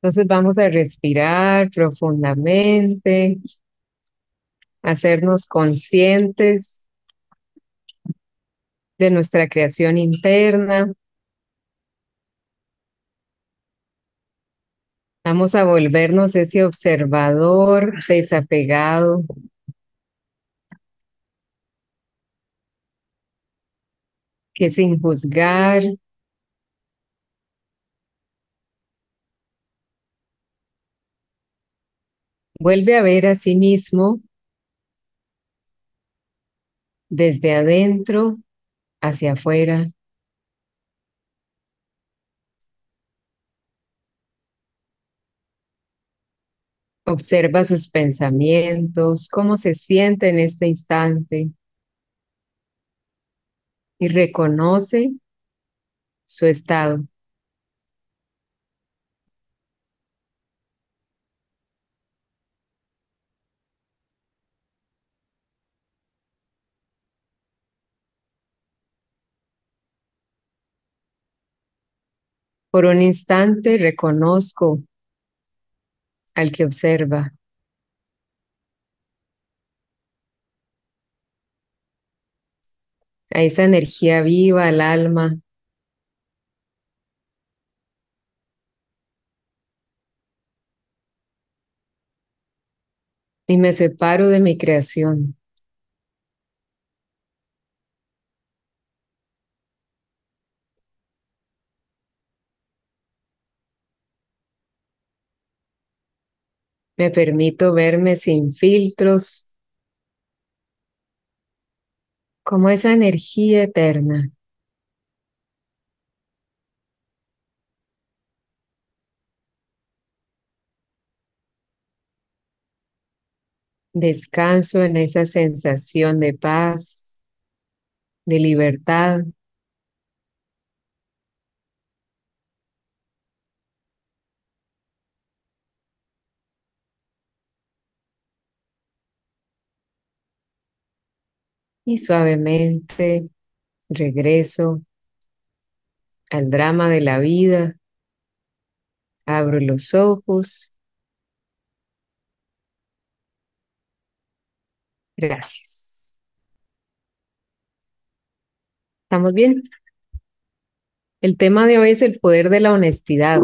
Entonces vamos a respirar profundamente, hacernos conscientes de nuestra creación interna. Vamos a volvernos ese observador desapegado que sin juzgar vuelve a ver a sí mismo desde adentro hacia afuera. Observa sus pensamientos, cómo se siente en este instante y reconoce su estado. Por un instante reconozco al que observa, a esa energía viva, al alma, y me separo de mi creación. Me permito verme sin filtros, como esa energía eterna. Descanso en esa sensación de paz, de libertad, y suavemente regreso al drama de la vida. Abro los ojos. Gracias. ¿Estamos bien? El tema de hoy es el poder de la honestidad.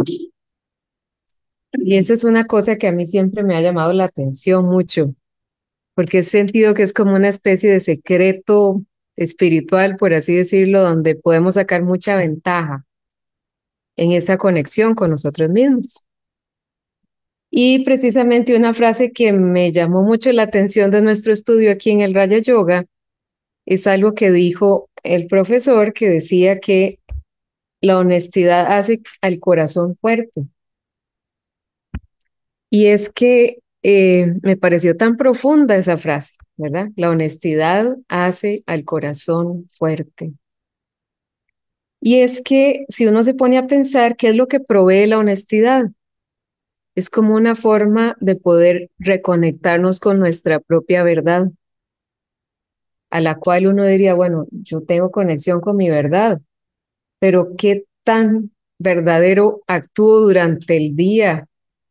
Y eso es una cosa que a mí siempre me ha llamado la atención mucho, porque he sentido que es como una especie de secreto espiritual, por así decirlo, donde podemos sacar mucha ventaja en esa conexión con nosotros mismos. Y precisamente una frase que me llamó mucho la atención de nuestro estudio aquí en el Raya Yoga es algo que dijo el profesor, que decía que la honestidad hace al corazón fuerte. Y es que me pareció tan profunda esa frase, ¿verdad? La honestidad hace al corazón fuerte. Y es que si uno se pone a pensar qué es lo que provee la honestidad, es como una forma de poder reconectarnos con nuestra propia verdad, a la cual uno diría, bueno, yo tengo conexión con mi verdad, pero ¿qué tan verdadero actúo durante el día?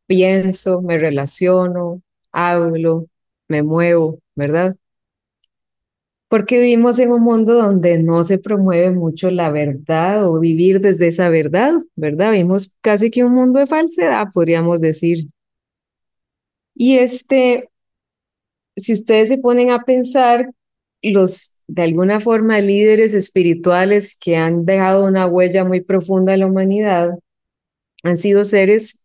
Pienso, me relaciono, hablo, me muevo, ¿verdad? Porque vivimos en un mundo donde no se promueve mucho la verdad o vivir desde esa verdad, ¿verdad? Vivimos casi que un mundo de falsedad, podríamos decir. Y si ustedes se ponen a pensar, los de alguna forma líderes espirituales que han dejado una huella muy profunda en la humanidad han sido seres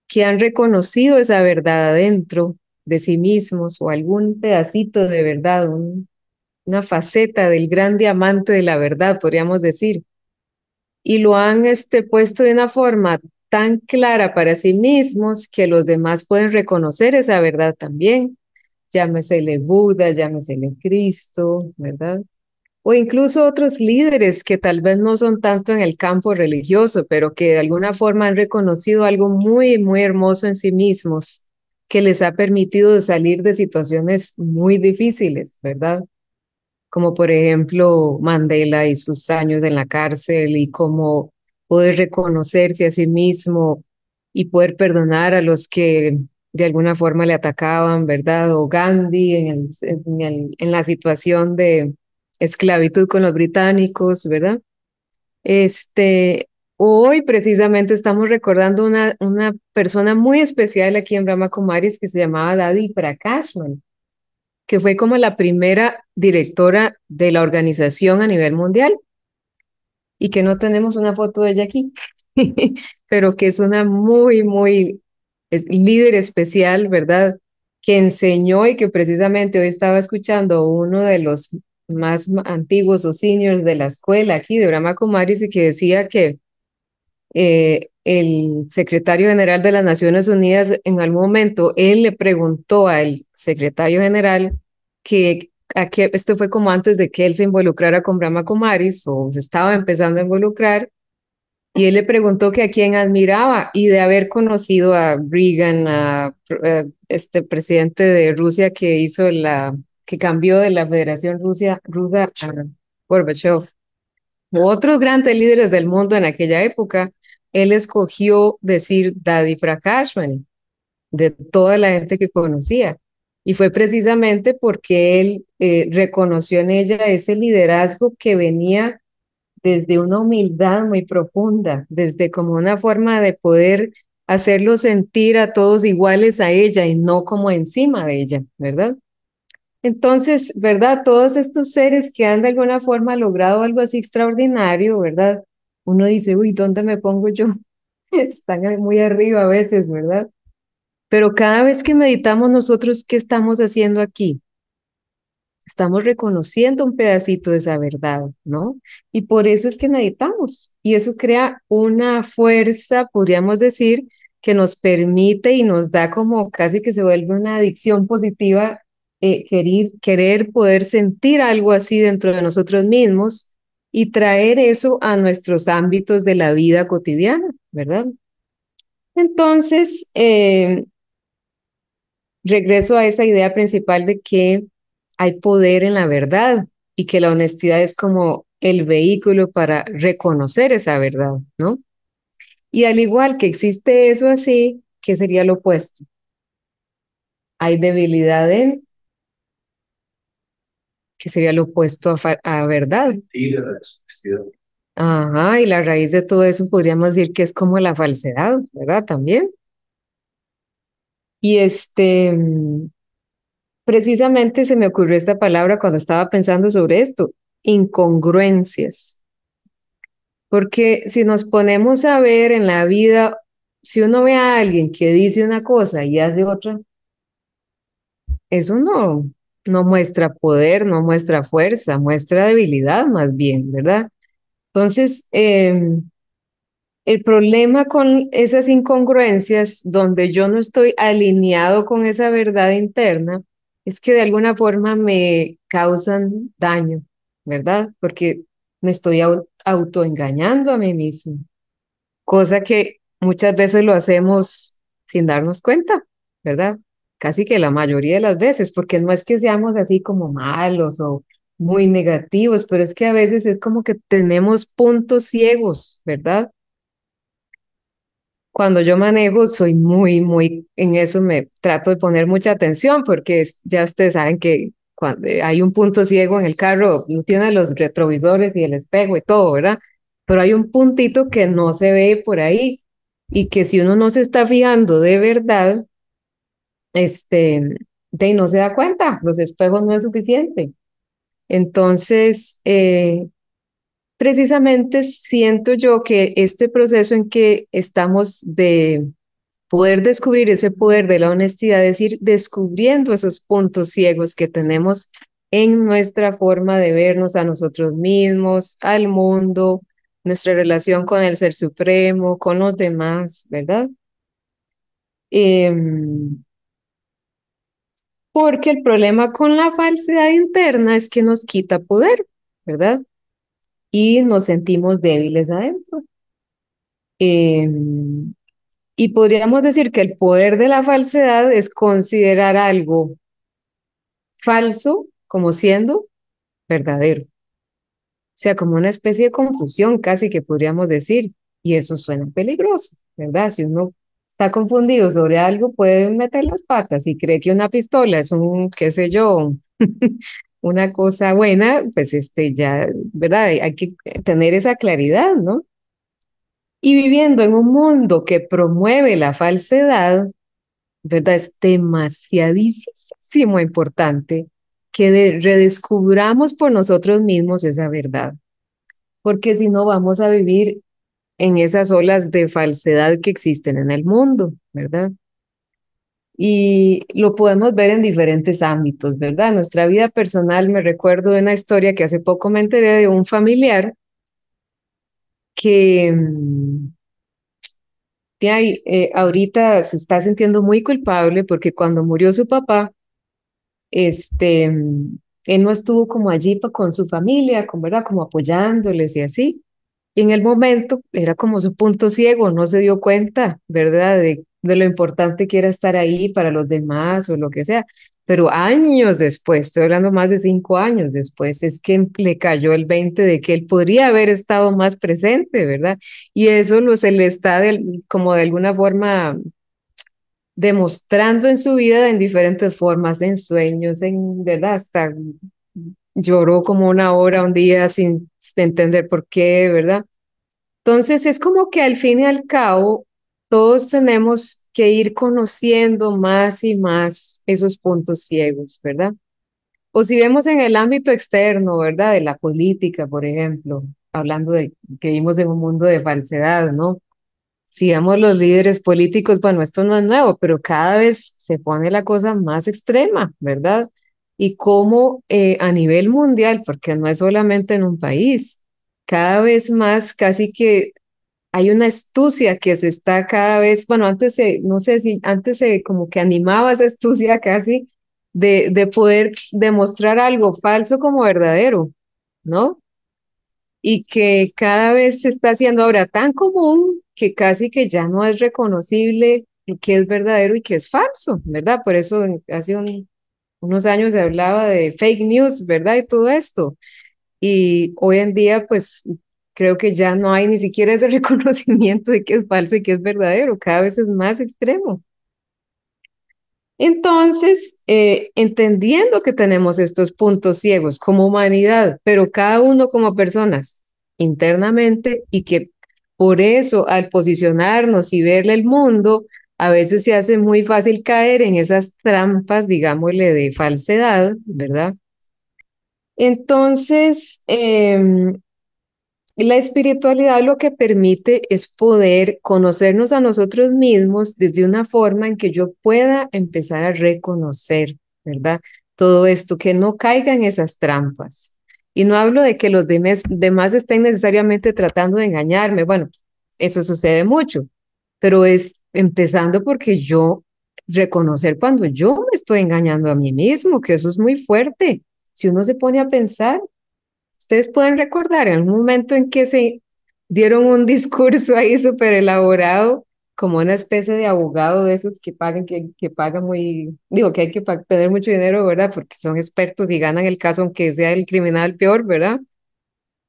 que han reconocido esa verdad adentro de sí mismos o algún pedacito de verdad, una faceta del gran diamante de la verdad, podríamos decir, y lo han puesto de una forma tan clara para sí mismos que los demás pueden reconocer esa verdad también. Llámesele Buda, llámesele Cristo, ¿verdad? O incluso otros líderes que tal vez no son tanto en el campo religioso, pero que de alguna forma han reconocido algo muy, muy hermoso en sí mismos, que les ha permitido salir de situaciones muy difíciles, ¿verdad? Como por ejemplo Mandela y sus años en la cárcel y cómo poder reconocerse a sí mismo y poder perdonar a los que de alguna forma le atacaban, ¿verdad? O Gandhi en la situación de esclavitud con los británicos, ¿verdad? Este, hoy precisamente estamos recordando una persona muy especial aquí en Brahma Kumaris que se llamaba Dadi Prakashman, que fue como la primera directora de la organización a nivel mundial y que no tenemos una foto de ella aquí, pero que es una es líder especial, ¿verdad? Que enseñó y que precisamente hoy estaba escuchando uno de los antiguos o seniors de la escuela aquí de Brahma Kumaris y que decía que el secretario general de las Naciones Unidas en algún momento, él le preguntó al secretario general que esto fue como antes de que él se involucrara con Brahma Kumaris o se estaba empezando a involucrar, y él le preguntó que a quién admiraba y de haber conocido a Reagan, este presidente de Rusia que cambió de la Federación Rusa a Gorbachev, u otros grandes líderes del mundo en aquella época, él escogió decir Daddy Prakashman de toda la gente que conocía. Y fue precisamente porque él reconoció en ella ese liderazgo que venía desde una humildad muy profunda, desde como una forma de poder hacerlo sentir a todos iguales a ella y no como encima de ella, ¿verdad? Entonces, ¿verdad? Todos estos seres que han de alguna forma logrado algo así extraordinario, ¿verdad? Uno dice, uy, ¿dónde me pongo yo? Están muy arriba a veces, ¿verdad? Pero cada vez que meditamos nosotros, ¿qué estamos haciendo aquí? Estamos reconociendo un pedacito de esa verdad, ¿no? Y por eso es que meditamos. Y eso crea una fuerza, podríamos decir, que nos permite y nos da como casi que se vuelve una adicción positiva, querer poder sentir algo así dentro de nosotros mismos y traer eso a nuestros ámbitos de la vida cotidiana, ¿verdad? Entonces, regreso a esa idea principal de que hay poder en la verdad y que la honestidad es como el vehículo para reconocer esa verdad, ¿no? Y al igual que existe eso así, ¿qué sería lo opuesto? Hay debilidad en, ¿qué sería lo opuesto a verdad? Sí, la deshonestidad. Ajá, y la raíz de todo eso podríamos decir que es como la falsedad, ¿verdad? También. Y precisamente se me ocurrió esta palabra cuando estaba pensando sobre esto, incongruencias. Porque si nos ponemos a ver en la vida, si uno ve a alguien que dice una cosa y hace otra, eso no muestra poder, no muestra fuerza, muestra debilidad más bien, ¿verdad? Entonces, el problema con esas incongruencias donde yo no estoy alineado con esa verdad interna es que de alguna forma me causan daño, ¿verdad? Porque me estoy autoengañando a mí mismo, cosa que muchas veces lo hacemos sin darnos cuenta, ¿verdad? Casi que la mayoría de las veces, porque no es que seamos así como malos o muy negativos, pero es que a veces es como que tenemos puntos ciegos, ¿verdad? Cuando yo manejo, soy muy, en eso me trato de poner mucha atención porque ya ustedes saben que cuando hay un punto ciego en el carro, no tiene los retrovisores y el espejo y todo, ¿verdad? Pero hay un puntito que no se ve por ahí y que si uno no se está fijando de verdad, de no se da cuenta, los espejos no es suficiente. Entonces, precisamente siento yo que este proceso en que estamos de poder descubrir ese poder de la honestidad, es ir descubriendo esos puntos ciegos que tenemos en nuestra forma de vernos a nosotros mismos, al mundo, nuestra relación con el Ser Supremo, con los demás, ¿verdad? Porque el problema con la falsedad interna es que nos quita poder, ¿verdad? Y nos sentimos débiles adentro. Em, y podríamos decir que el poder de la falsedad es considerar algo falso como siendo verdadero. O sea, como una especie de confusión casi que podríamos decir. Y eso suena peligroso, ¿verdad? Si uno está confundido sobre algo, puede meter las patas y cree que una pistola es un, qué sé yo, una cosa buena, pues ya, ¿verdad? Hay que tener esa claridad, ¿no? Y viviendo en un mundo que promueve la falsedad, ¿verdad? Es demasiadísimo importante que redescubramos por nosotros mismos esa verdad, porque si no vamos a vivir en esas olas de falsedad que existen en el mundo, ¿verdad? Y lo podemos ver en diferentes ámbitos, ¿verdad? Nuestra vida personal, me recuerdo de una historia que hace poco me enteré de un familiar que ahorita se está sintiendo muy culpable porque cuando murió su papá, este, él no estuvo como allí con su familia, con, ¿verdad? Como apoyándoles y así. Y en el momento era como su punto ciego, no se dio cuenta, ¿verdad? De lo importante que era estar ahí para los demás o lo que sea. Pero años después, estoy hablando más de 5 años después, es que le cayó el 20 de que él podría haber estado más presente, ¿verdad? Y eso se le está como de alguna forma demostrando en su vida en diferentes formas, en sueños, en, ¿verdad? Hasta lloró como una hora un día sin entender por qué, ¿verdad? Entonces es como que al fin y al cabo todos tenemos que ir conociendo más y más esos puntos ciegos, ¿verdad? O si vemos en el ámbito externo, ¿verdad? De la política, por ejemplo, hablando de que vivimos en un mundo de falsedad, ¿no? Si vemos los líderes políticos, bueno, esto no es nuevo, pero cada vez se pone la cosa más extrema, ¿verdad? Y cómo a nivel mundial, porque no es solamente en un país, cada vez más casi que hay una astucia que se está cada vez, bueno, no sé si antes se como que animaba esa astucia casi de poder demostrar algo falso como verdadero, ¿no? Y que cada vez se está haciendo ahora tan común que casi que ya no es reconocible qué es verdadero y qué es falso, ¿verdad? Por eso hace unos años se hablaba de fake news, ¿verdad? Y todo esto. Y hoy en día, pues creo que ya no hay ni siquiera ese reconocimiento de qué es falso y qué es verdadero, cada vez es más extremo. Entonces, entendiendo que tenemos estos puntos ciegos como humanidad, pero cada uno como personas internamente y que por eso al posicionarnos y verle el mundo, a veces se hace muy fácil caer en esas trampas, digámosle, de falsedad, ¿verdad? Entonces, la espiritualidad lo que permite es poder conocernos a nosotros mismos desde una forma en que yo pueda empezar a reconocer, ¿verdad? Todo esto, que no caiga en esas trampas. Y no hablo de que los demás estén necesariamente tratando de engañarme. Bueno, eso sucede mucho, pero es empezando porque yo reconocer cuando yo me estoy engañando a mí mismo, que eso es muy fuerte. Si uno se pone a pensar, ustedes pueden recordar en algún momento en que se dieron un discurso ahí súper elaborado, como una especie de abogado de esos que pagan, que pagan muy, digo que hay que tener mucho dinero, ¿verdad? Porque son expertos y ganan el caso, aunque sea el criminal peor, ¿verdad?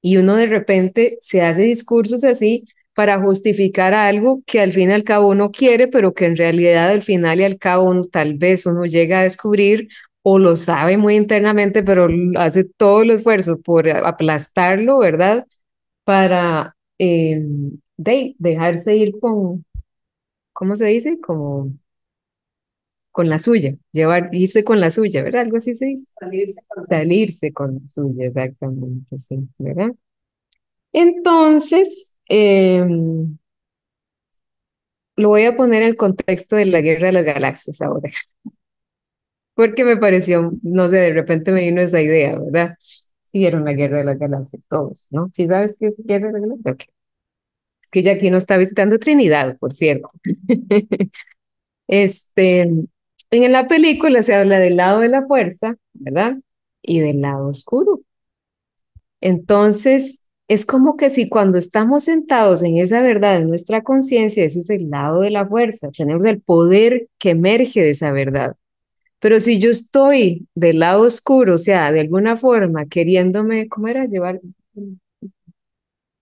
Y uno de repente se hace discursos así para justificar algo que al fin y al cabo uno quiere, pero que en realidad al final y al cabo tal vez uno llega a descubrir o lo sabe muy internamente, pero hace todo el esfuerzo por aplastarlo, ¿verdad? Para dejarse ir con, ¿cómo se dice? Como con la suya, irse con la suya, ¿verdad? Algo así se dice. Salirse con la suya, exactamente, sí, ¿verdad? Entonces, lo voy a poner en el contexto de la Guerra de las Galaxias ahora, porque me pareció, no sé, de repente me vino esa idea, ¿verdad? Si vieron la Guerra de las Galaxias, todos, ¿no? ¿Sí sabes qué es Guerra de las Galaxias? Ok. Es que ella aquí no está visitando Trinidad, por cierto. En la película se habla del lado de la fuerza, ¿verdad? Y del lado oscuro. Entonces, es como que si cuando estamos sentados en esa verdad, en nuestra conciencia, ese es el lado de la fuerza, tenemos el poder que emerge de esa verdad. Pero si yo estoy del lado oscuro, o sea, de alguna forma queriéndome, ¿cómo era? Llevar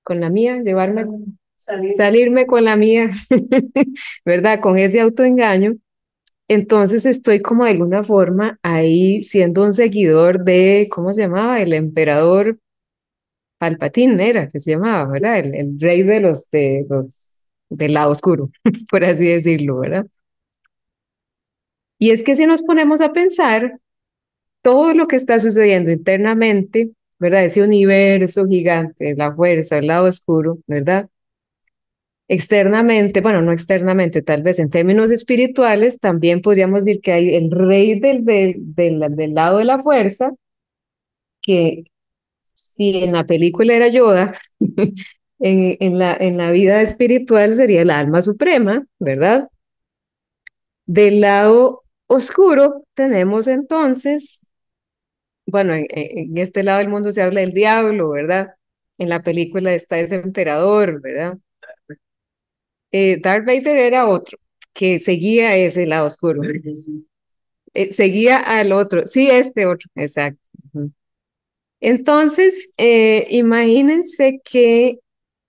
con la mía, llevarme. salirme con la mía, ¿verdad? Con ese autoengaño. Entonces estoy como de alguna forma ahí siendo un seguidor de, ¿cómo se llamaba? El emperador Palpatine era que se llamaba, ¿verdad? El rey del lado oscuro, por así decirlo, ¿verdad? Y es que si nos ponemos a pensar todo lo que está sucediendo internamente, ¿verdad? Ese universo gigante, la fuerza, el lado oscuro, ¿verdad? Externamente, bueno, no externamente, tal vez en términos espirituales, también podríamos decir que hay el rey del lado de la fuerza, que si en la película era Yoda, en la vida espiritual sería el alma suprema, ¿verdad? Del lado oscuro tenemos entonces, bueno, en este lado del mundo se habla del diablo, ¿verdad? En la película está ese emperador, ¿verdad? Darth Vader era otro que seguía ese lado oscuro. Seguía al otro, sí, este otro, exacto. Ujú. Entonces, imagínense que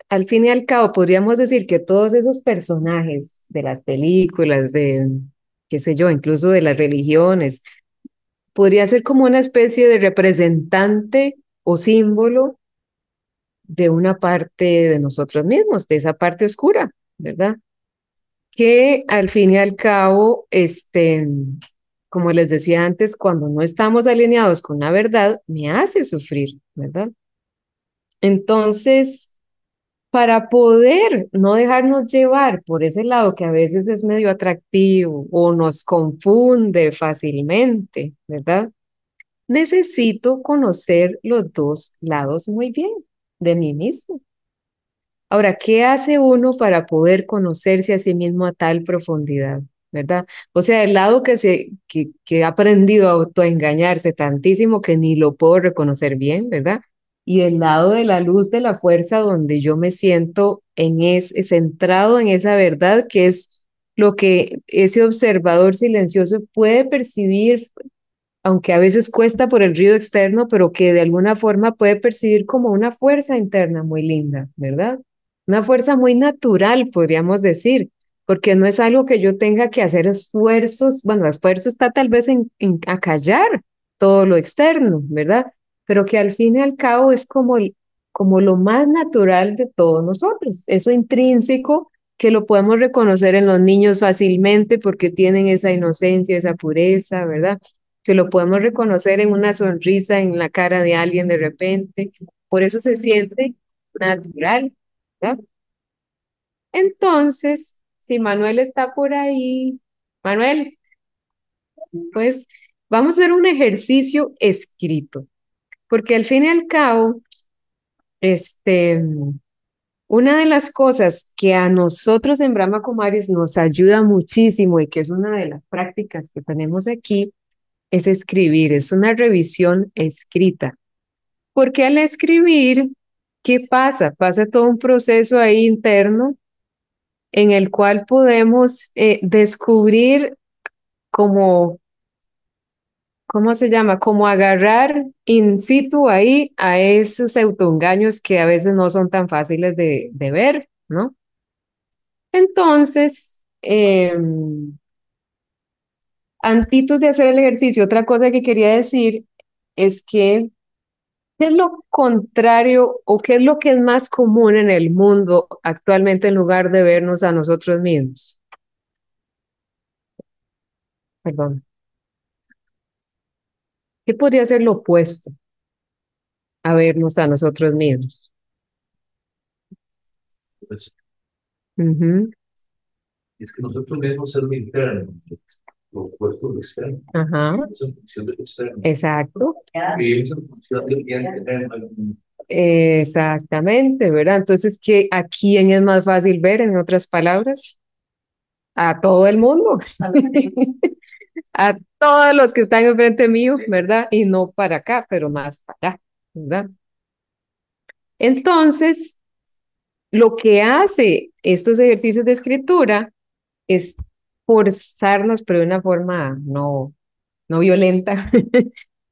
al fin y al cabo podríamos decir que todos esos personajes de las películas, de, qué sé yo, incluso de las religiones, podría ser como una especie de representante o símbolo de una parte de nosotros mismos, de esa parte oscura, ¿verdad? Que al fin y al cabo, como les decía antes, cuando no estamos alineados con la verdad, me hace sufrir, ¿verdad? Entonces, para poder no dejarnos llevar por ese lado que a veces es medio atractivo o nos confunde fácilmente, ¿verdad? Necesito conocer los dos lados muy bien de mí mismo. Ahora, ¿qué hace uno para poder conocerse a sí mismo a tal profundidad? ¿Verdad? O sea, el lado que ha aprendido a autoengañarse tantísimo que ni lo puedo reconocer bien, ¿verdad? Y el lado de la luz de la fuerza donde yo me siento centrado en esa verdad que es lo que ese observador silencioso puede percibir, aunque a veces cuesta por el ruido externo, pero que de alguna forma puede percibir como una fuerza interna muy linda, ¿verdad? Una fuerza muy natural, podríamos decir, porque no es algo que yo tenga que hacer esfuerzos, bueno, el esfuerzo está tal vez en acallar todo lo externo, ¿verdad? Pero que al fin y al cabo es como lo más natural de todos nosotros, eso intrínseco que lo podemos reconocer en los niños fácilmente porque tienen esa inocencia, esa pureza, ¿verdad? Que lo podemos reconocer en una sonrisa en la cara de alguien de repente. Por eso se siente natural, ¿verdad? Entonces, si Manuel está por ahí, Manuel, pues vamos a hacer un ejercicio escrito, porque al fin y al cabo, este, una de las cosas que a nosotros en Brahma Kumaris nos ayuda muchísimo y que es una de las prácticas que tenemos aquí, es escribir, es una revisión escrita. Porque al escribir, ¿qué pasa? Pasa todo un proceso ahí interno en el cual podemos descubrir como, ¿cómo se llama? Como agarrar in situ ahí a esos autoengaños que a veces no son tan fáciles de ver, ¿no? Entonces, antitos de hacer el ejercicio, otra cosa que quería decir es que ¿qué es lo contrario o qué es lo que es más común en el mundo actualmente en lugar de vernos a nosotros mismos? Perdón. ¿Qué podría ser lo opuesto a vernos a nosotros mismos? Pues, Ujú. es que nosotros mismos ser lo interno, lo opuesto a lo externo, Ajá, es en función de lo externo, exacto. y es en función del bien interno. Exactamente, ¿verdad? Entonces, ¿a quién es más fácil ver, en otras palabras? A todo el mundo, a todos los que están enfrente mío, ¿verdad? Y no para acá, pero más para allá, ¿verdad? Entonces, lo que hace estos ejercicios de escritura es forzarnos, pero de una forma no violenta,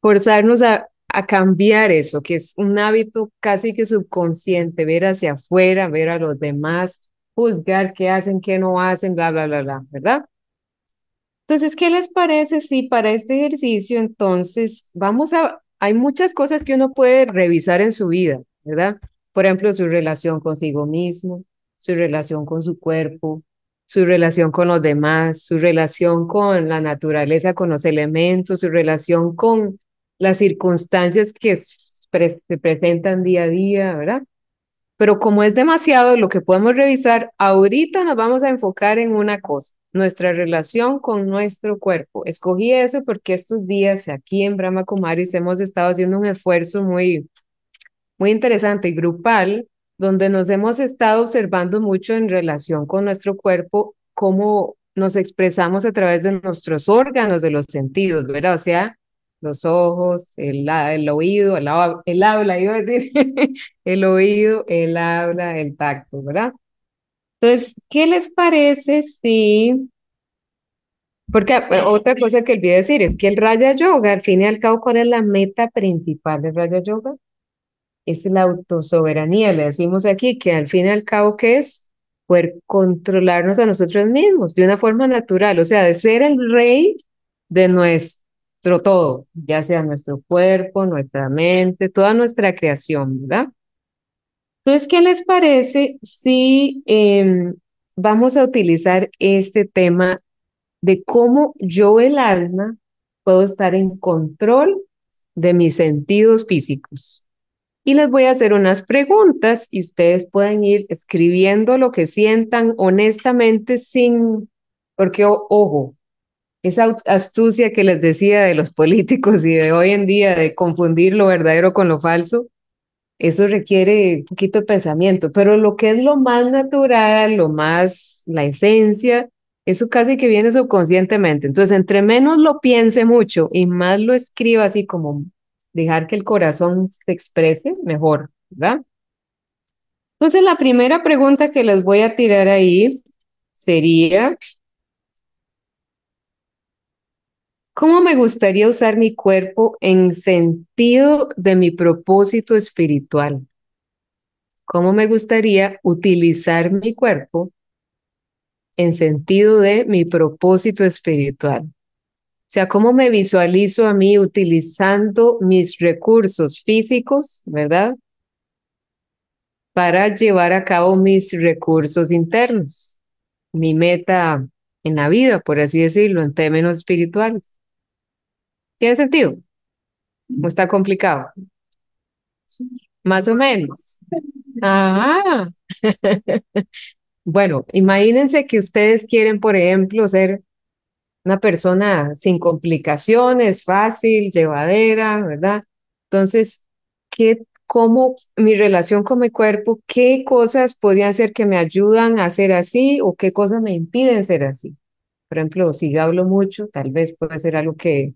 forzarnos a cambiar eso, que es un hábito casi que subconsciente, ver hacia afuera, ver a los demás, juzgar qué hacen, qué no hacen, bla, bla, bla, bla, ¿verdad? Entonces, ¿qué les parece si para este ejercicio, entonces, hay muchas cosas que uno puede revisar en su vida, ¿verdad? Por ejemplo, su relación consigo mismo, su relación con su cuerpo, su relación con los demás, su relación con la naturaleza, con los elementos, su relación con las circunstancias que se presentan día a día, ¿verdad? Pero como es demasiado lo que podemos revisar, ahorita nos vamos a enfocar en una cosa, nuestra relación con nuestro cuerpo. Escogí eso porque estos días aquí en Brahma Kumaris hemos estado haciendo un esfuerzo muy interesante y grupal, donde nos hemos estado observando mucho en relación con nuestro cuerpo, cómo nos expresamos a través de nuestros órganos, de los sentidos, ¿verdad? O sea, los ojos, el oído, el habla, iba a decir, el oído, el habla, el tacto, ¿verdad? Entonces, ¿qué les parece si, porque otra cosa que olvidé decir es que el Raya Yoga, al fin y al cabo, ¿cuál es la meta principal del Raya Yoga? Es la autosoberanía, le decimos aquí, que al fin y al cabo, ¿qué es? Poder controlarnos a nosotros mismos de una forma natural, o sea, de ser el rey de nuestro todo, ya sea nuestro cuerpo, nuestra mente, toda nuestra creación, ¿verdad? Entonces, ¿qué les parece si vamos a utilizar este tema de cómo yo, el alma, puedo estar en control de mis sentidos físicos? Y les voy a hacer unas preguntas y ustedes pueden ir escribiendo lo que sientan honestamente porque ojo, esa astucia que les decía de los políticos y de hoy en día de confundir lo verdadero con lo falso, eso requiere un poquito de pensamiento, pero lo que es lo más natural, lo más, la esencia, eso casi que viene subconscientemente. Entonces, entre menos lo piense mucho y más lo escriba así como dejar que el corazón se exprese, mejor, ¿verdad? Entonces, la primera pregunta que les voy a tirar ahí sería, ¿cómo me gustaría usar mi cuerpo en sentido de mi propósito espiritual? ¿Cómo me gustaría utilizar mi cuerpo en sentido de mi propósito espiritual? O sea, ¿cómo me visualizo a mí utilizando mis recursos físicos, ¿verdad? Para llevar a cabo mis recursos internos, mi meta en la vida, por así decirlo, en términos espirituales. ¿Tiene sentido? ¿O está complicado? Más o menos. Ah, bueno, imagínense que ustedes quieren, por ejemplo, ser una persona sin complicaciones, fácil, llevadera, ¿verdad? Entonces, cómo mi relación con mi cuerpo, qué cosas podrían ser que me ayudan a ser así o qué cosas me impiden ser así? Por ejemplo, si yo hablo mucho, tal vez puede ser algo que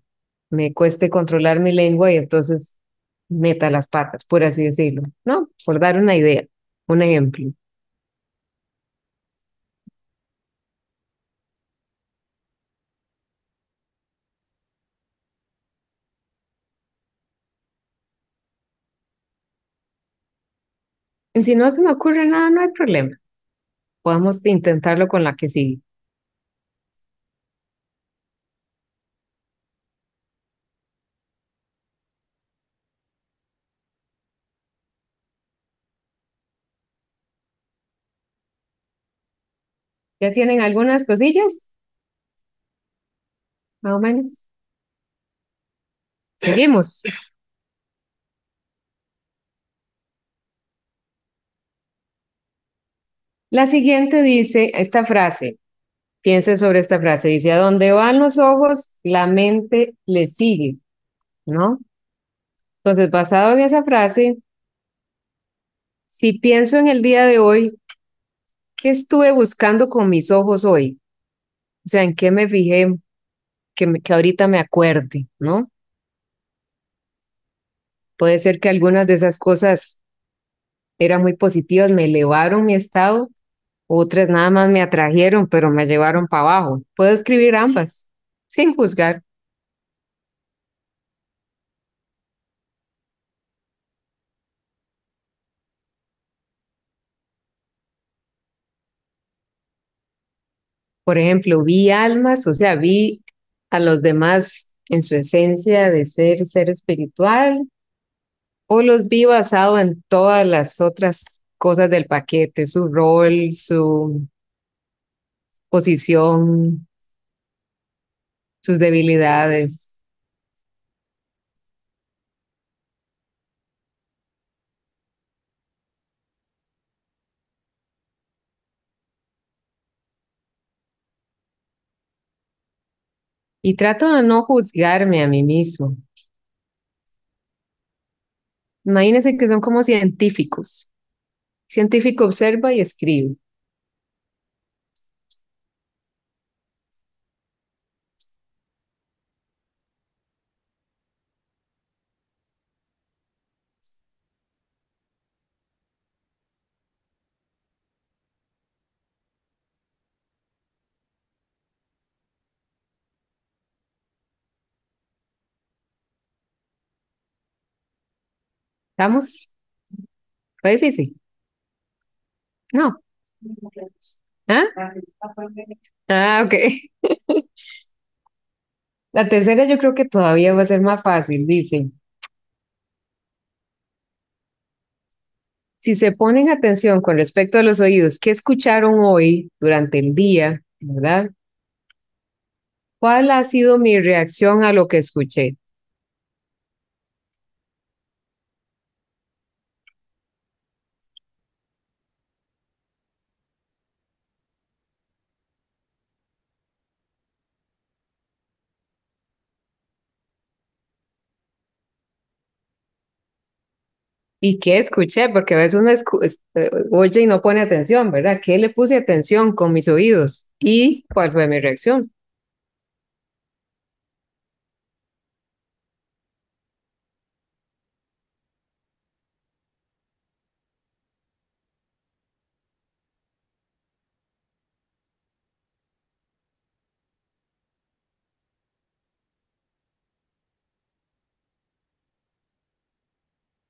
me cueste controlar mi lengua y entonces meta las patas, por así decirlo, ¿no? Por dar una idea, un ejemplo. Y si no se me ocurre nada, no hay problema. Podemos intentarlo con la que sigue. ¿Ya tienen algunas cosillas? Más o menos. Seguimos. La siguiente dice esta frase. Piense sobre esta frase. Dice, a donde van los ojos, la mente le sigue, ¿no? Entonces, basado en esa frase, si pienso en el día de hoy, ¿qué estuve buscando con mis ojos hoy? O sea, ¿en qué me fijé que ahorita me acuerde, ¿no? Puede ser que algunas de esas cosas eran muy positivas, me elevaron mi estado, otras nada más me atrajeron, pero me llevaron para abajo. Puedo escribir ambas, sin juzgar. Por ejemplo, vi almas, o sea, vi a los demás en su esencia de ser espiritual, o los vi basado en todas las otras cosas del paquete, su rol, su posición, sus debilidades. Y trato de no juzgarme a mí mismo. Imagínense que son como científicos. Científico observa y escribe. ¿Estamos? ¿Fue difícil? No. ¿Ah? Ah, ok. La tercera yo creo que todavía va a ser más fácil, dice. Si se ponen atención con respecto a los oídos, ¿qué escucharon hoy durante el día? ¿Verdad? ¿Cuál ha sido mi reacción a lo que escuché? ¿Y qué escuché? Porque a veces uno oye y no pone atención, ¿verdad? ¿Qué le puse atención con mis oídos? ¿Y cuál fue mi reacción?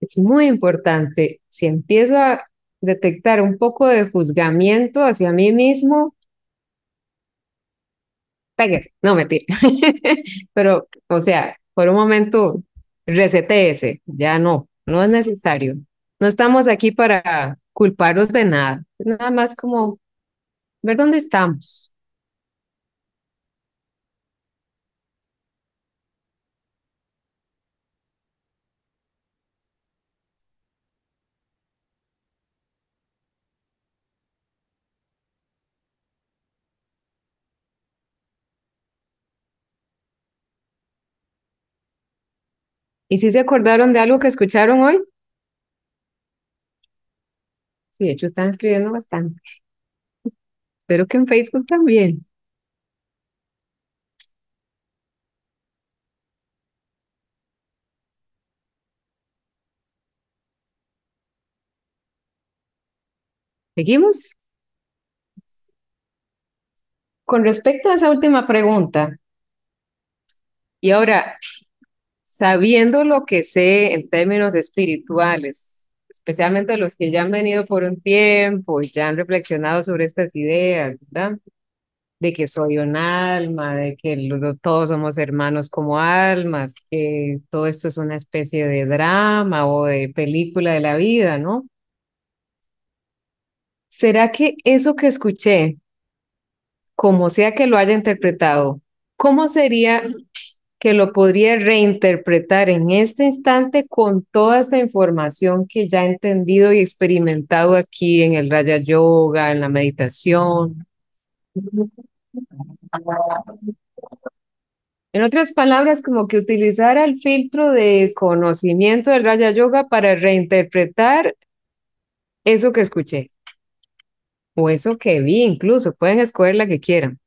Es muy importante. Si empiezo a detectar un poco de juzgamiento hacia mí mismo, péguese. No, mentira. Pero, o sea, por un momento, resetéese. Ya no, no es necesario. No estamos aquí para culparos de nada. Nada más como ver dónde estamos. ¿Y si se acordaron de algo que escucharon hoy? Sí, de hecho están escribiendo bastante. Espero que en Facebook también. ¿Seguimos? Con respecto a esa última pregunta, y ahora, sabiendo lo que sé en términos espirituales, especialmente los que ya han venido por un tiempo y ya han reflexionado sobre estas ideas, ¿verdad? De que soy un alma, de que todos somos hermanos como almas, que todo esto es una especie de drama o de película de la vida, ¿no? ¿Será que eso que escuché, como sea que lo haya interpretado, cómo sería que lo podría reinterpretar en este instante con toda esta información que ya he entendido y experimentado aquí en el Raya Yoga, en la meditación? En otras palabras, como que utilizara el filtro de conocimiento del Raya Yoga para reinterpretar eso que escuché o eso que vi, incluso pueden escoger la que quieran.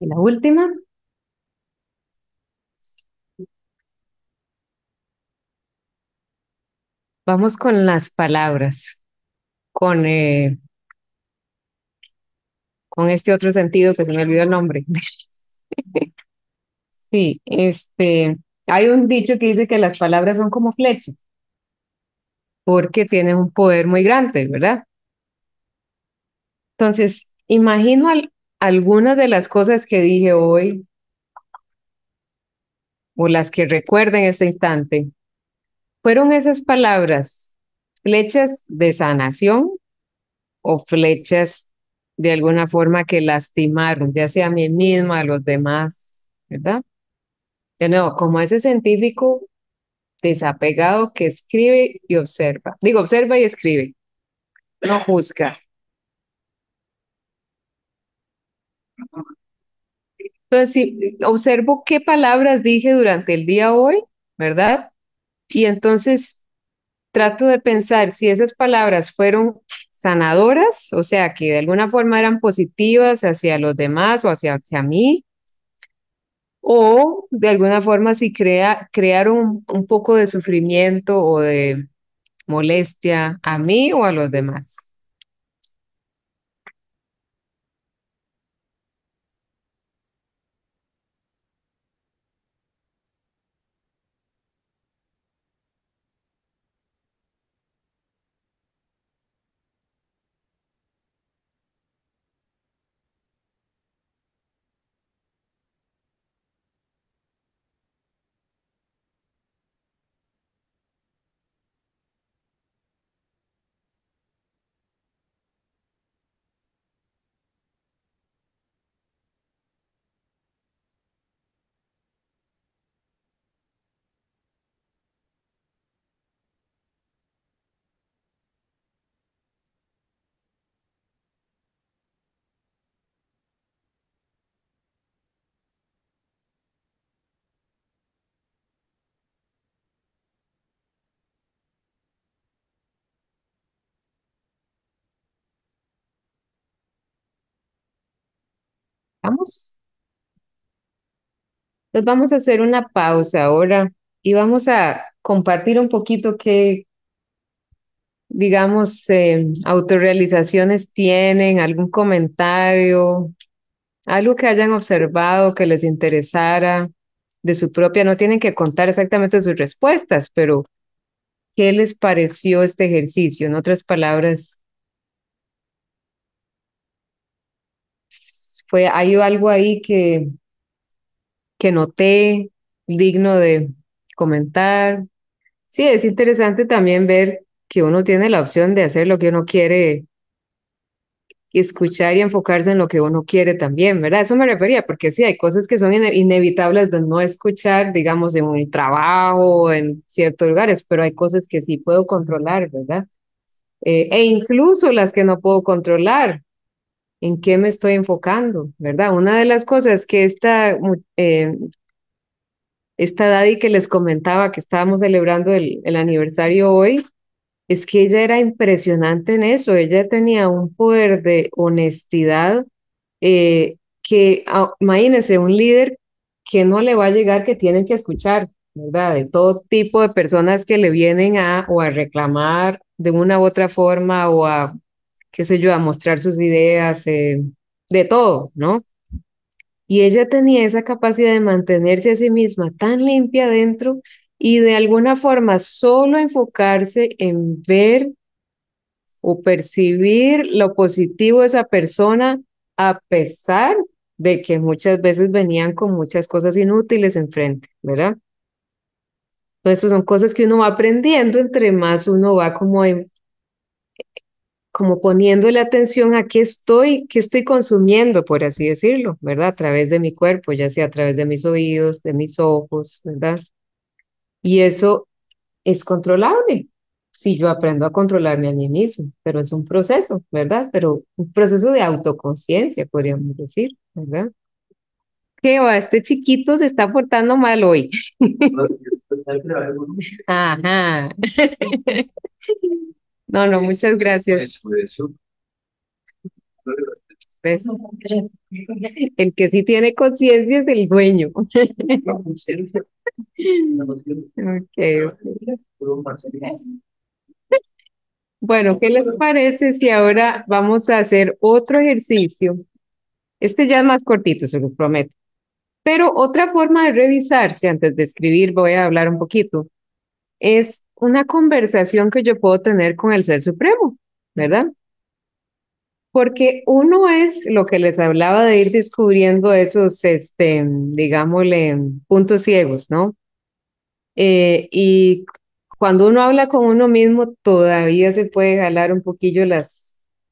Y la última, vamos con las palabras, con, eh, con este otro sentido que se me olvidó el nombre. Sí, hay un dicho que dice que las palabras son como flechas, porque tienen un poder muy grande, ¿verdad? Entonces, imagino algunas de las cosas que dije hoy o las que recuerdo en este instante. ¿Fueron esas palabras flechas de sanación o flechas de alguna forma que lastimaron, ya sea a mí misma, a los demás, ¿verdad? De nuevo, como ese científico desapegado que escribe y observa. Digo, observa y escribe, no juzga. Entonces, si observo qué palabras dije durante el día hoy, ¿verdad? Y entonces trato de pensar si esas palabras fueron sanadoras, o sea, que de alguna forma eran positivas hacia los demás o hacia mí, o de alguna forma si crearon un poco de sufrimiento o de molestia a mí o a los demás. Vamos, pues vamos a hacer una pausa ahora y vamos a compartir un poquito qué, digamos, autorrealizaciones tienen, algún comentario, algo que hayan observado que les interesara de su propia, no tienen que contar exactamente sus respuestas, pero ¿qué les pareció este ejercicio? En otras palabras, hay algo ahí que noté digno de comentar. Sí, es interesante también ver que uno tiene la opción de hacer lo que uno quiere y escuchar y enfocarse en lo que uno quiere también, ¿verdad? Eso me refería, porque sí, hay cosas que son inevitables de no escuchar, digamos, en un trabajo, o en ciertos lugares, pero hay cosas que sí puedo controlar, ¿verdad? E incluso las que no puedo controlar, ¿en qué me estoy enfocando, ¿verdad? Una de las cosas que esta Daddy que les comentaba que estábamos celebrando el aniversario hoy, es que ella era impresionante en eso, ella tenía un poder de honestidad imagínense, un líder que no le va a llegar, que tienen que escuchar, ¿verdad? De todo tipo de personas que le vienen o a reclamar de una u otra forma o a, qué sé yo, a mostrar sus ideas, de todo, ¿no? Y ella tenía esa capacidad de mantenerse a sí misma tan limpia adentro y de alguna forma solo enfocarse en ver o percibir lo positivo de esa persona a pesar de que muchas veces venían con muchas cosas inútiles enfrente, ¿verdad? Entonces son cosas que uno va aprendiendo entre más uno va como poniéndole atención a qué estoy consumiendo, por así decirlo, ¿verdad? A través de mi cuerpo, ya sea a través de mis oídos, de mis ojos, ¿verdad? Y eso es controlable si yo aprendo a controlarme a mí mismo, pero es un proceso, ¿verdad? Pero un proceso de autoconciencia, podríamos decir, ¿verdad? ¿Qué va? Este chiquito se está portando mal hoy. Ajá. No, no, muchas gracias. Eso. ¿Ves? El que sí tiene conciencia es el dueño. Okay, ok. Bueno, ¿qué les parece si ahora vamos a hacer otro ejercicio? Este ya es más cortito, se los prometo. Pero otra forma de revisarse antes de escribir, voy a hablar un poquito, es una conversación que yo puedo tener con el Ser Supremo, ¿verdad? Porque uno es lo que les hablaba de ir descubriendo esos, digámosle, puntos ciegos, ¿no? Y cuando uno habla con uno mismo, todavía se puede jalar un poquillo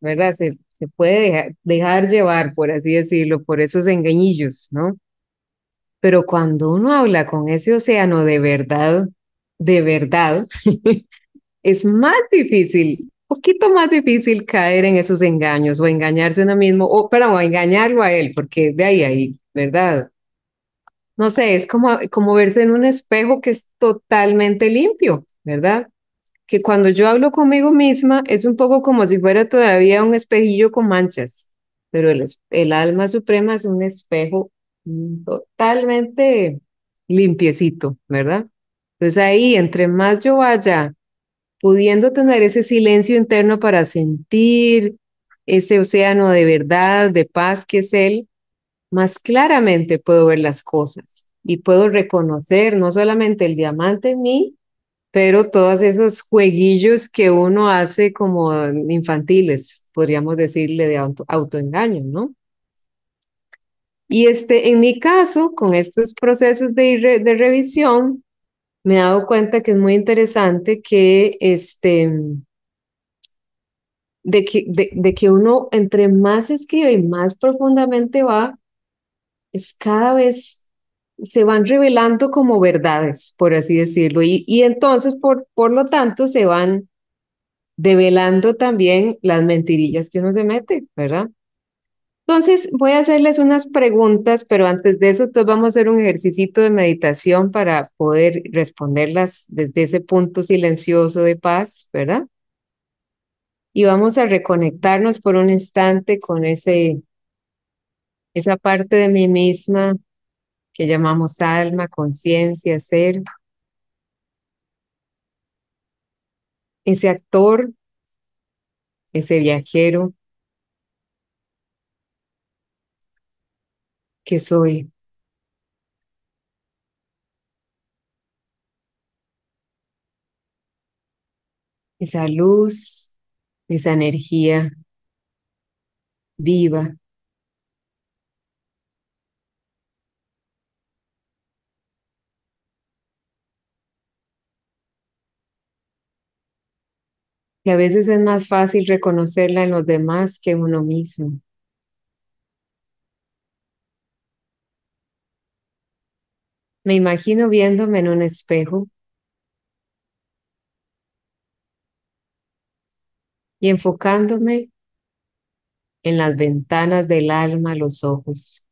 ¿verdad? Se puede dejar llevar, por así decirlo, por esos engañillos, ¿no? Pero cuando uno habla con ese océano de verdad, es más difícil, poquito más difícil caer en esos engaños o engañarse a uno mismo, o, perdón, o engañarlo a él, porque es de ahí, ¿verdad? No sé, es como verse en un espejo que es totalmente limpio, ¿verdad? Que cuando yo hablo conmigo misma es un poco como si fuera todavía un espejillo con manchas, pero el alma suprema es un espejo totalmente limpiecito, ¿verdad? Entonces ahí, entre más yo vaya pudiendo tener ese silencio interno para sentir ese océano de verdad, de paz que es Él, más claramente puedo ver las cosas y puedo reconocer no solamente el diamante en mí, pero todos esos jueguillos que uno hace como infantiles, podríamos decirle de autoengaño, ¿no? Y en mi caso, con estos procesos de revisión, me he dado cuenta que es muy interesante que de que uno entre más escribe y más profundamente va, es cada vez se van revelando como verdades, por así decirlo, y entonces, por lo tanto, se van develando también las mentirillas que uno se mete, ¿verdad? Entonces, voy a hacerles unas preguntas, pero antes de eso, entonces vamos a hacer un ejercicio de meditación para poder responderlas desde ese punto silencioso de paz, ¿verdad? Y vamos a reconectarnos por un instante con esa parte de mí misma que llamamos alma, conciencia, ser, ese actor, ese viajero que soy, esa luz, esa energía viva, que a veces es más fácil reconocerla en los demás que en uno mismo. Me imagino viéndome en un espejo y enfocándome en las ventanas del alma, los ojos.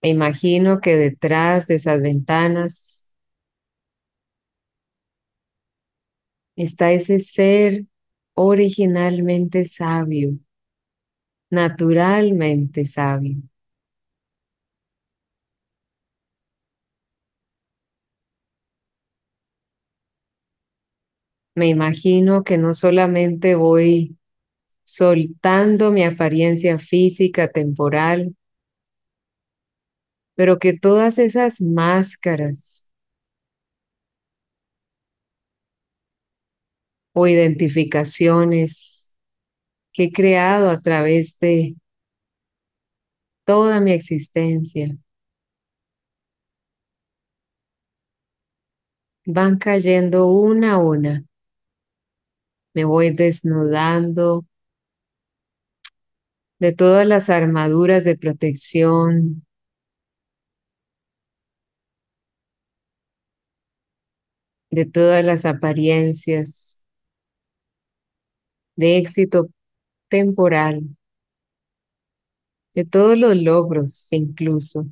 Me imagino que detrás de esas ventanas está ese ser originalmente sabio, naturalmente sabio. Me imagino que no solamente voy soltando mi apariencia física temporal, pero que todas esas máscaras o identificaciones que he creado a través de toda mi existencia van cayendo una a una. Me voy desnudando de todas las armaduras de protección, de todas las apariencias de éxito temporal, de todos los logros incluso.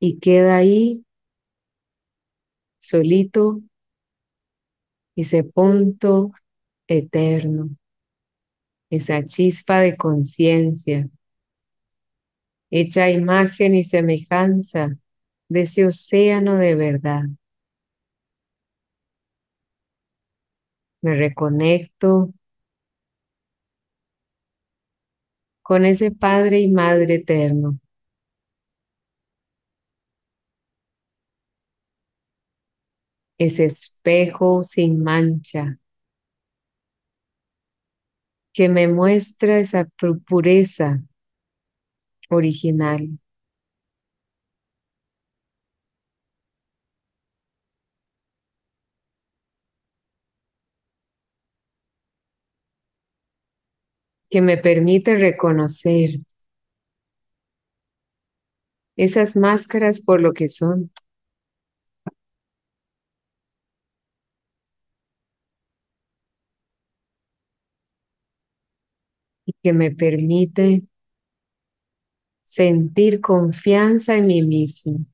y queda ahí solito ese punto eterno, esa chispa de conciencia, hecha imagen y semejanza de ese océano de verdad. Me reconecto con ese Padre y Madre eterno, ese espejo sin mancha que me muestra esa pureza original, que me permite reconocer esas máscaras por lo que son y que me permite sentir confianza en mí mismo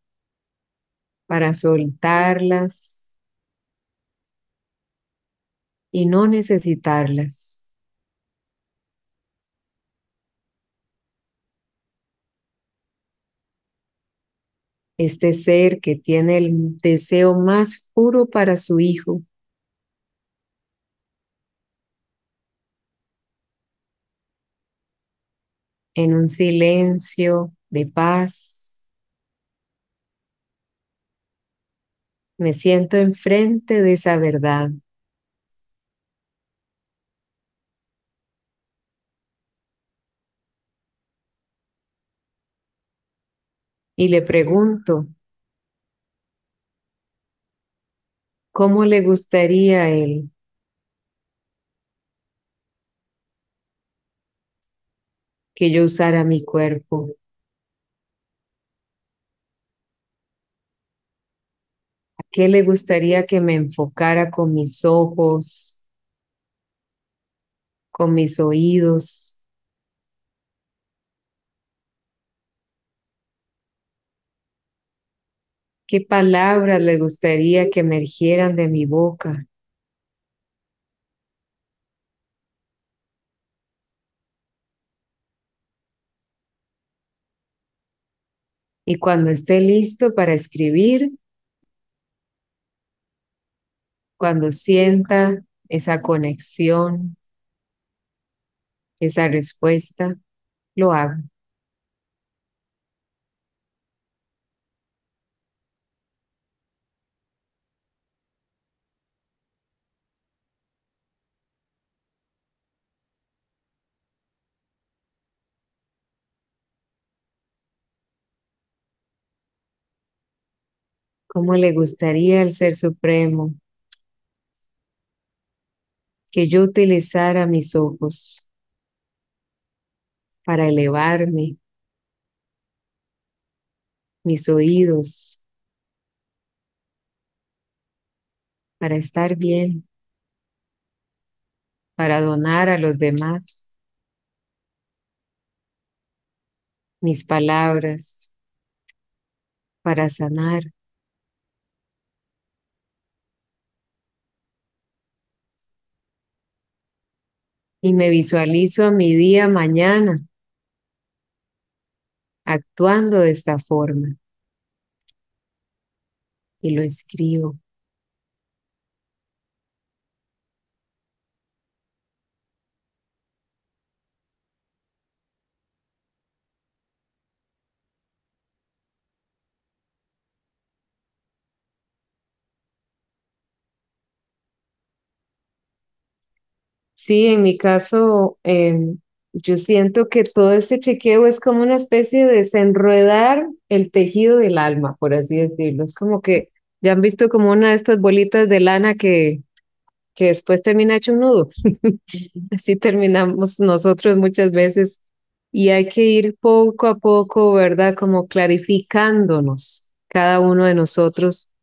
para soltarlas y no necesitarlas. Este ser que tiene el deseo más puro para su hijo, en un silencio de paz, me siento enfrente de esa verdad y le pregunto, ¿cómo le gustaría a él que yo usara mi cuerpo? ¿A qué le gustaría que me enfocara con mis ojos, con mis oídos? ¿Qué palabras le gustaría que emergieran de mi boca? Y cuando esté listo para escribir, cuando sienta esa conexión, esa respuesta, lo hago. ¿Cómo le gustaría al Ser Supremo que yo utilizara mis ojos para elevarme, mis oídos para estar bien, para donar a los demás, mis palabras para sanar? Y me visualizo a mi día mañana actuando de esta forma y lo escribo. Sí, en mi caso, yo siento que todo este chequeo es como una especie de desenredar el tejido del alma, por así decirlo. Es como que ya han visto como una de estas bolitas de lana que después termina hecho un nudo. Así terminamos nosotros muchas veces y hay que ir poco a poco, ¿verdad? Como clarificándonos cada uno de nosotros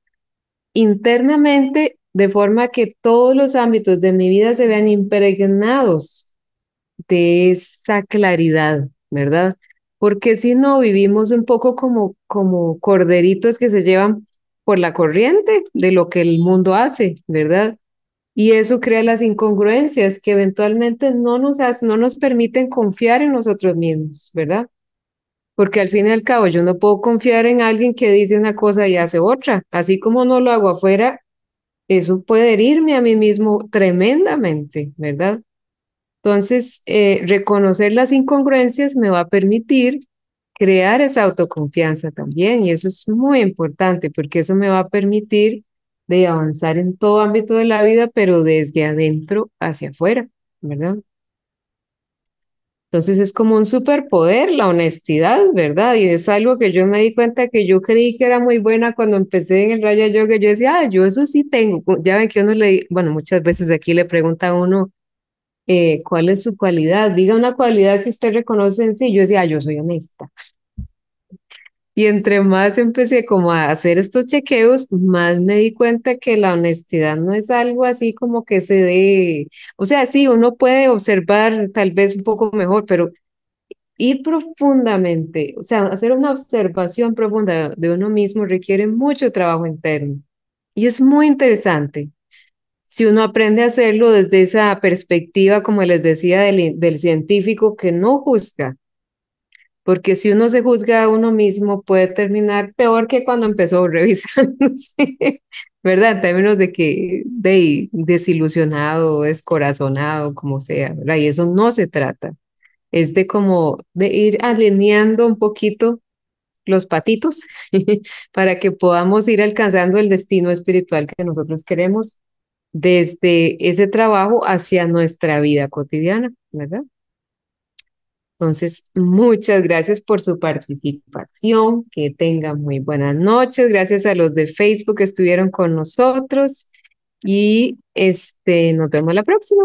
internamente, de forma que todos los ámbitos de mi vida se vean impregnados de esa claridad, ¿verdad? porque si no vivimos un poco como corderitos que se llevan por la corriente de lo que el mundo hace, ¿verdad? Y eso crea las incongruencias que eventualmente no nos permiten confiar en nosotros mismos, ¿verdad? Porque al fin y al cabo yo no puedo confiar en alguien que dice una cosa y hace otra. Así como no lo hago afuera, eso puede herirme a mí mismo tremendamente, ¿verdad? Entonces, reconocer las incongruencias me va a permitir crear esa autoconfianza también, y eso es muy importante porque eso me va a permitir de avanzar en todo ámbito de la vida, pero desde adentro hacia afuera, ¿verdad? Entonces es como un superpoder la honestidad, ¿verdad? Y es algo que yo me di cuenta que yo creí que era muy buena cuando empecé en el Raya Yoga. Yo decía, yo eso sí tengo. Ya ven que uno bueno, muchas veces aquí le pregunta a uno, ¿cuál es su cualidad? Diga una cualidad que usted reconoce en sí. Yo decía, yo soy honesta. Y entre más empecé como a hacer estos chequeos, más me di cuenta que la honestidad no es algo así como que se dé, o sea, sí, uno puede observar tal vez un poco mejor, pero ir profundamente, o sea, hacer una observación profunda de uno mismo requiere mucho trabajo interno. Y es muy interesante si uno aprende a hacerlo desde esa perspectiva, como les decía, del científico que no juzga, porque si uno se juzga a uno mismo puede terminar peor que cuando empezó revisándose, ¿verdad? En términos de que desilusionado, descorazonado, como sea, ¿verdad? Y eso no se trata. Es de como de ir alineando un poquito los patitos para que podamos ir alcanzando el destino espiritual que nosotros queremos desde ese trabajo hacia nuestra vida cotidiana, ¿verdad? Entonces, muchas gracias por su participación, que tengan muy buenas noches, gracias a los de Facebook que estuvieron con nosotros y nos vemos la próxima.